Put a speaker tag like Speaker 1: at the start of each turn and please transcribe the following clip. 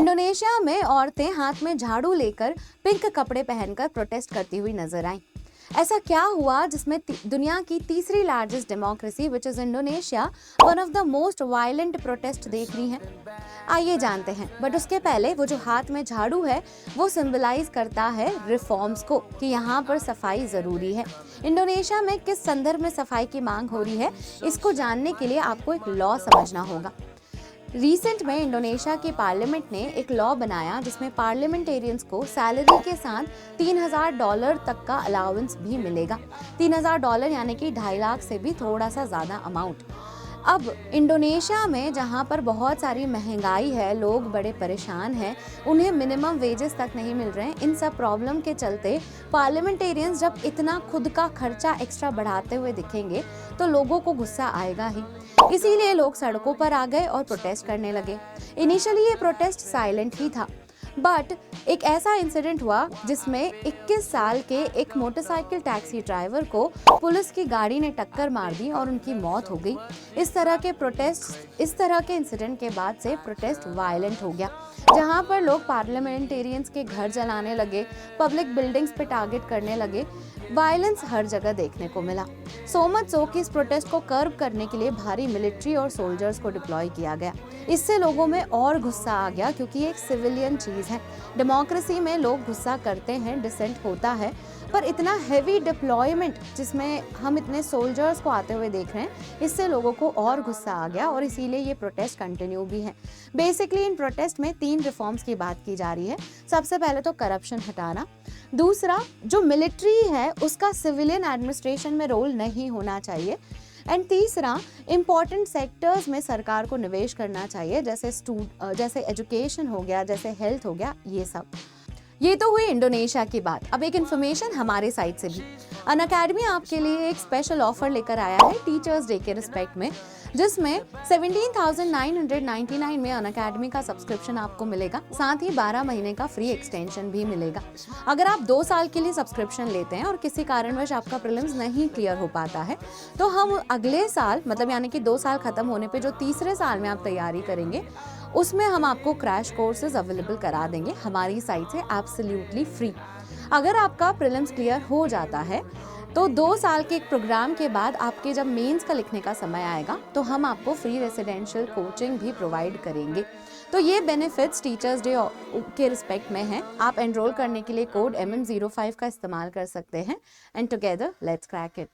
Speaker 1: Indonesia में औरतें हाथ में झाड़ू लेकर पिंक कपड़े पहनकर प्रोटेस्ट करती हुई नजर आईं। ऐसा क्या हुआ जिसमें दुनिया की तीसरी largest democracy which is Indonesia one of the most violent protest देख रही है? आइए जानते हैं। बट उसके पहले वो जो हाथ में झाड़ू है वो सिंबलाइज करता है रिफॉर्म्स को, कि यहाँ पर सफाई जरूरी है। इंडोनेशिया में किस संदर्भ में सफाई की मांग हो रही है, इसको जानने के लिए आपको एक लॉ समझना होगा। रिसेंट में इंडोनेशिया की पार्लियामेंट ने एक लॉ बनाया जिसमें पार्लियामेंटेरियंस को सैलरी के साथ $3000 तक का अलाउंस भी मिलेगा। $3000 यानी कि 2.5 लाख से भी थोड़ा सा ज़्यादा अमाउंट। अब इंडोनेशिया में जहाँ पर बहुत सारी महंगाई है, लोग बड़े परेशान हैं, उन्हें मिनिमम वेजेस तक नहीं मिल रहे हैं। इन सब प्रॉब्लम के चलते पार्लियामेंटेरियंस जब इतना खुद का खर्चा एक्स्ट्रा बढ़ाते हुए दिखेंगे तो लोगों को गुस्सा आएगा ही। इसीलिए लोग सड़कों पर आ गए और प्रोटेस्ट करने लगे। इनिशियली ये प्रोटेस्ट साइलेंट ही था, बट एक ऐसा इंसिडेंट हुआ जिसमें 21 साल के एक मोटरसाइकिल टैक्सी ड्राइवर को पुलिस की गाड़ी ने टक्कर मार दी और उनकी मौत हो गई। इस तरह के इंसिडेंट के बाद से प्रोटेस्ट वायलेंट हो गया, जहां पर लोग पार्लियामेंटेरियंस के घर जलाने लगे, पब्लिक बिल्डिंग्स पे टारगेट करने लगे। वायलेंस हर जगह देखने को मिला। सो मच सो कि इस प्रोटेस्ट को कर्ब करने के लिए भारी मिलिट्री और सोल्जर्स को डिप्लॉय किया गया। इससे लोगों में और गुस्सा आ गया, क्योंकि ये एक सिविलियन चीज़ है। डेमोक्रेसी में लोग गुस्सा करते हैं, डिसेंट होता है, पर इतना हैवी डिप्लॉयमेंट जिसमें हम इतने सोल्जर्स को आते हुए देख रहे हैं, इससे लोगों को और गुस्सा आ गया और इसीलिए ये प्रोटेस्ट कंटिन्यू भी है। बेसिकली इन प्रोटेस्ट में 3 रिफॉर्म्स की बात की जा रही है। सबसे पहले तो करप्शन हटाना, दूसरा जो मिलिट्री है उसका सिविलियन एडमिनिस्ट्रेशन में रोल नहीं होना चाहिए, एंड तीसरा इंपॉर्टेंट सेक्टर्स में सरकार को निवेश करना चाहिए, जैसे एजुकेशन हो गया, जैसे हेल्थ हो गया, ये सब। ये तो हुई इंडोनेशिया की बात। अब एक इन्फॉर्मेशन हमारे साइड से भी। अनअकैडमी आपके लिए एक स्पेशल ऑफर लेकर आया है टीचर्स डे के रिस्पेक्ट में, जिसमें 17,999 में अनअकैडमी का सब्सक्रिप्शन आपको मिलेगा, साथ ही 12 महीने का फ्री एक्सटेंशन भी मिलेगा। अगर आप 2 साल के लिए सब्सक्रिप्शन लेते हैं और किसी कारणवश आपका प्रीलिम्स नहीं क्लियर हो पाता है, तो हम अगले साल, मतलब यानी कि 2 साल खत्म होने पे जो तीसरे साल में आप तैयारी करेंगे, उसमें हम आपको क्रैश कोर्सेज अवेलेबल करा देंगे हमारी साइट से एब्सोल्युटली फ्री। अगर आपका प्रीलिम्स क्लियर हो जाता है तो 2 साल के एक प्रोग्राम के बाद आपके जब मेंस का लिखने का समय आएगा तो हम आपको फ्री रेसिडेंशियल कोचिंग भी प्रोवाइड करेंगे। तो ये बेनिफिट्स टीचर्स डे के रिस्पेक्ट में हैं। आप एनरोल करने के लिए कोड MM05 का इस्तेमाल कर सकते हैं। And together let's crack it.